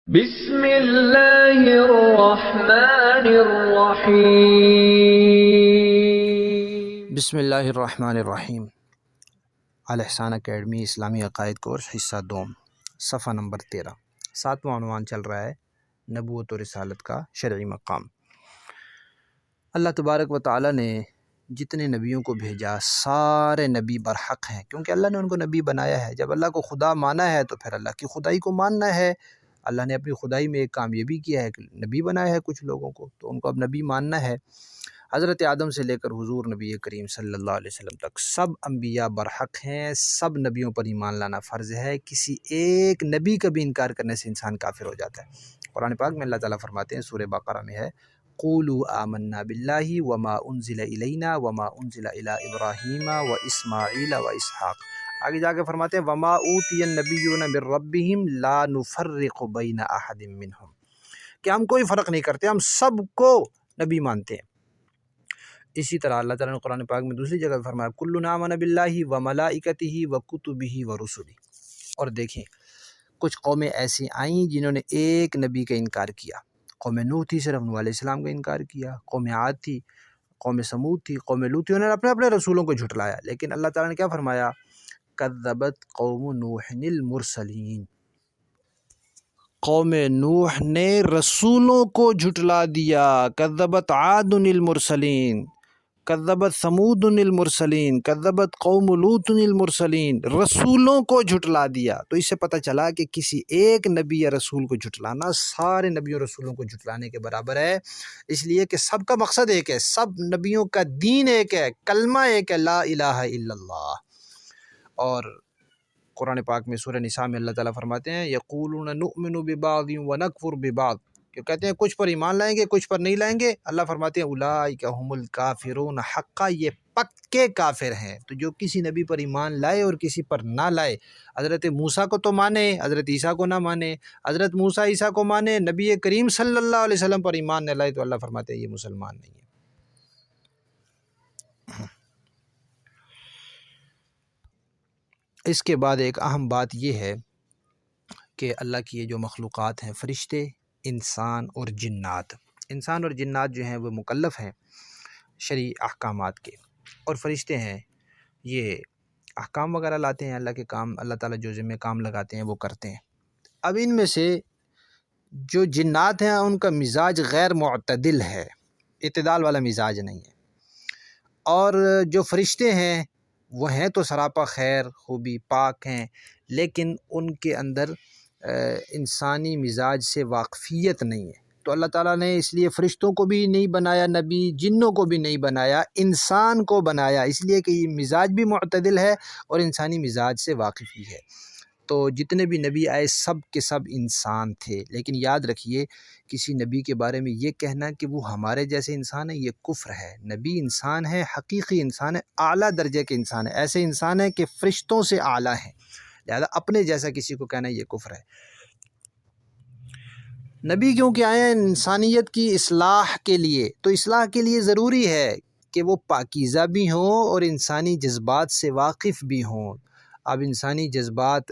بسم اللہ الرحمن الرحیم۔ بسم اللہ الرحمن الرحیم۔ الاحسان اکیڈمی اسلامی عقائد کورس حصہ دوم، صفحہ نمبر 13، 7واں عنوان چل رہا ہے نبوت و رسالت کا شرعی مقام۔ اللہ تبارک و تعالی نے جتنے نبیوں کو بھیجا سارے نبی برحق ہیں، کیونکہ اللہ نے ان کو نبی بنایا ہے۔ جب اللہ کو خدا مانا ہے تو پھر اللہ کی خدائی کو ماننا ہے۔ اللہ نے اپنی خدائی میں ایک کام یہ بھی کیا ہے کہ نبی بنایا ہے کچھ لوگوں کو، تو ان کو اب نبی ماننا ہے۔ حضرت آدم سے لے کر حضور نبی کریم صلی اللہ علیہ وسلم تک سب انبیاء برحق ہیں، سب نبیوں پر ایمان لانا فرض ہے۔ کسی ایک نبی کا بھی انکار کرنے سے انسان کافر ہو جاتا ہے۔ قرآن پاک میں اللہ تعالیٰ فرماتے ہیں، سورہ بقرہ میں ہے، قولوا آمنا باللہ وما انزل الینا وما انزل الی ابراہیم واسماعیل واسحاق۔ آگے جا کے فرماتے ہیں وما اوتی النبیون من ربہم لا نفرق بین احد منہم، کہ ہم کوئی فرق نہیں کرتے، ہم سب کو نبی مانتے ہیں۔ اسی طرح اللہ تعالیٰ نے قرآن پاک میں دوسری جگہ فرمایا کلنا آمن باللہ وملائکتہ وکتبہ ورسلہ۔ اور دیکھیں کچھ قومیں ایسی آئیں جنہوں نے ایک نبی کا انکار کیا۔ قوم نوح تھی، صرف نوح علیہ السلام کا انکار کیا۔ قوم عاد تھی، قوم سمود تھی، قوم لوط تھی، انہوں نے اپنے رسولوں کو جھٹلایا۔ لیکن اللہ تعالیٰ نے کیا فرمایا؟ کذبت قوم نوح المرسلین، قوم نوح نے رسولوں کو جھٹلا دیا۔ کذبت عاد المرسلین، کذبت ثمود المرسلین، کذبت قوم لوط المرسلین، رسولوں کو جھٹلا دیا۔ تو اس سے پتہ چلا کہ کسی ایک نبی یا رسول کو جھٹلانا سارے نبیوں رسولوں کو جھٹلانے کے برابر ہے، اس لیے کہ سب کا مقصد ایک ہے، سب نبیوں کا دین ایک ہے، کلمہ ایک ہے، لا الہ الا اللہ۔ اور قرآن پاک میں سورہ نساء میں اللہ تعالیٰ فرماتے ہیں یقولون نؤمن ببعض ونکفر ببعض، کہ کہتے ہیں کچھ پر ایمان لائیں گے کچھ پر نہیں لائیں گے۔ اللہ فرماتے ہیں اولئک هم الکافرون حقا، یہ پکے کافر ہیں۔ تو جو کسی نبی پر ایمان لائے اور کسی پر نہ لائے، حضرت موسیٰ کو تو مانے، حضرت عیسیٰ کو نہ مانے، حضرت موسیٰ عیسیٰ کو مانے، نبی کریم صلی اللہ علیہ وسلم پر ایمان نہ لائے، تو اللہ فرماتے ہیں یہ مسلمان نہیں ہے۔ اس کے بعد ایک اہم بات یہ ہے کہ اللہ کی یہ جو مخلوقات ہیں، فرشتے، انسان اور جنات، انسان اور جنات جو ہیں وہ مکلف ہیں شرعی احکامات کے، اور فرشتے ہیں یہ احکام وغیرہ لاتے ہیں، اللہ کے کام، اللہ تعالیٰ جو ذمہ کام لگاتے ہیں وہ کرتے ہیں۔ اب ان میں سے جو جنات ہیں ان کا مزاج غیر معتدل ہے، اعتدال والا مزاج نہیں ہے، اور جو فرشتے ہیں وہ ہیں تو سراپا خیر خوبی پاک ہیں، لیکن ان کے اندر انسانی مزاج سے واقفیت نہیں ہے۔ تو اللہ تعالیٰ نے اس لیے فرشتوں کو بھی نہیں بنایا نبی، جنوں کو بھی نہیں بنایا، انسان کو بنایا، اس لیے کہ یہ مزاج بھی معتدل ہے اور انسانی مزاج سے واقف بھی ہے۔ تو جتنے بھی نبی آئے سب کے سب انسان تھے، لیکن یاد رکھیے کسی نبی کے بارے میں یہ کہنا کہ وہ ہمارے جیسے انسان ہے، یہ کفر ہے۔ نبی انسان ہے، حقیقی انسان ہے، اعلیٰ درجے کے انسان ہے، ایسے انسان ہے کہ فرشتوں سے اعلیٰ ہیں، لہذا اپنے جیسا کسی کو کہنا یہ کفر ہے۔ نبی کیونکہ آئے ہیں انسانیت کی اصلاح کے لیے، تو اصلاح کے لیے ضروری ہے کہ وہ پاکیزہ بھی ہوں اور انسانی جذبات سے واقف بھی ہوں۔ اب انسانی جذبات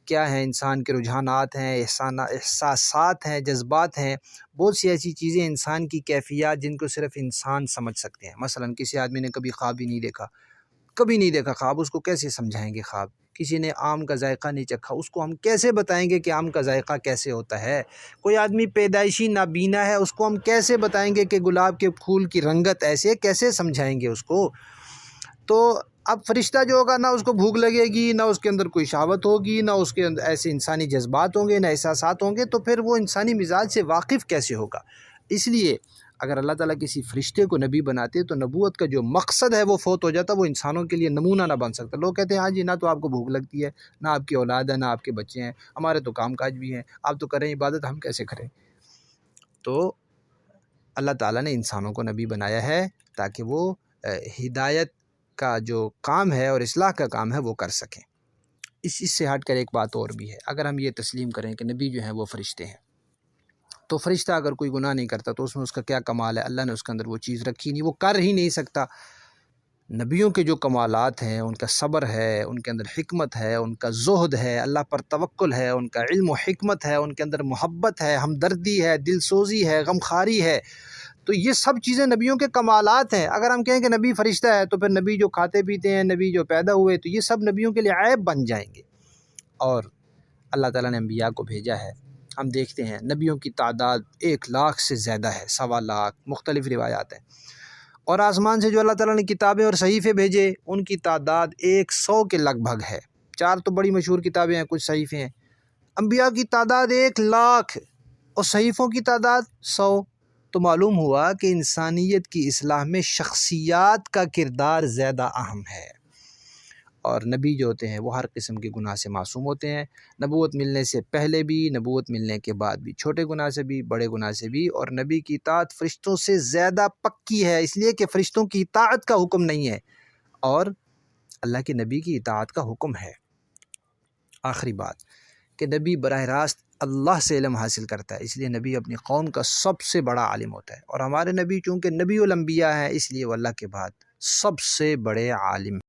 کیا ہیں؟ انسان کے رجحانات ہیں، احساسات ہیں، جذبات ہیں، بہت سی ایسی چیزیں انسان کی کیفیات جن کو صرف انسان سمجھ سکتے ہیں۔ مثلا کسی آدمی نے کبھی خواب ہی نہیں دیکھا، کبھی نہیں دیکھا خواب، اس کو کیسے سمجھائیں گے خواب؟ کسی نے آم کا ذائقہ نہیں چکھا، اس کو ہم کیسے بتائیں گے کہ آم کا ذائقہ کیسے ہوتا ہے؟ کوئی آدمی پیدائشی نابینا ہے، اس کو ہم کیسے بتائیں گے کہ گلاب کے پھول کی رنگت ایسے، کیسے سمجھائیں گے اس کو؟ تو اب فرشتہ جو ہوگا نہ اس کو بھوک لگے گی، نہ اس کے اندر کوئی شہوت ہوگی، نہ اس کے اندر ایسے انسانی جذبات ہوں گے، نہ احساسات ہوں گے، تو پھر وہ انسانی مزاج سے واقف کیسے ہوگا؟ اس لیے اگر اللہ تعالیٰ کسی فرشتے کو نبی بناتے تو نبوت کا جو مقصد ہے وہ فوت ہو جاتا، وہ انسانوں کے لیے نمونہ نہ بن سکتا۔ لوگ کہتے ہیں ہاں جی، نہ تو آپ کو بھوک لگتی ہے، نہ آپ کی اولاد ہے، نہ آپ کے بچے ہیں، ہمارے تو کام کاج بھی ہیں، آپ تو کریں عبادت، ہم کیسے کریں؟ تو اللہ تعالیٰ نے انسانوں کو نبی بنایا ہے تاکہ وہ ہدایت کا جو کام ہے اور اصلاح کا کام ہے وہ کر سکیں۔ اس سے ہٹ کر ایک بات اور بھی ہے، اگر ہم یہ تسلیم کریں کہ نبی جو ہیں وہ فرشتے ہیں، تو فرشتہ اگر کوئی گناہ نہیں کرتا تو اس میں اس کا کیا کمال ہے؟ اللہ نے اس کے اندر وہ چیز رکھی نہیں، وہ کر ہی نہیں سکتا۔ نبیوں کے جو کمالات ہیں، ان کا صبر ہے، ان کے اندر حکمت ہے، ان کا زہد ہے، اللہ پر توکل ہے، ان کا علم و حکمت ہے، ان کے اندر محبت ہے، ہمدردی ہے، دل سوزی ہے، غمخواری ہے، تو یہ سب چیزیں نبیوں کے کمالات ہیں۔ اگر ہم کہیں کہ نبی فرشتہ ہے تو پھر نبی جو کھاتے پیتے ہیں، نبی جو پیدا ہوئے، تو یہ سب نبیوں کے لیے عیب بن جائیں گے۔ اور اللہ تعالیٰ نے انبیاء کو بھیجا ہے، ہم دیکھتے ہیں نبیوں کی تعداد 1,00,000 سے زیادہ ہے، 1.25 لاکھ، مختلف روایات ہیں۔ اور آسمان سے جو اللہ تعالیٰ نے کتابیں اور صحیفے بھیجے، ان کی تعداد 100 کے لگ بھگ ہے۔ 4 تو بڑی مشہور کتابیں ہیں، کچھ صحیفے ہیں۔ انبیاء کی تعداد 1,00,000 اور صحیفوں کی تعداد 100، تو معلوم ہوا کہ انسانیت کی اصلاح میں شخصیات کا کردار زیادہ اہم ہے۔ اور نبی جو ہوتے ہیں وہ ہر قسم کے گناہ سے معصوم ہوتے ہیں، نبوت ملنے سے پہلے بھی، نبوت ملنے کے بعد بھی، چھوٹے گناہ سے بھی، بڑے گناہ سے بھی۔ اور نبی کی اطاعت فرشتوں سے زیادہ پکی ہے، اس لیے کہ فرشتوں کی اطاعت کا حکم نہیں ہے اور اللہ کے نبی کی اطاعت کا حکم ہے۔ آخری بات کہ نبی براہ راست اللہ سے علم حاصل کرتا ہے، اس لیے نبی اپنی قوم کا سب سے بڑا عالم ہوتا ہے، اور ہمارے نبی چونکہ نبی الانبیاء ہیں، اس لیے وہ اللہ کے بعد سب سے بڑے عالم ہیں۔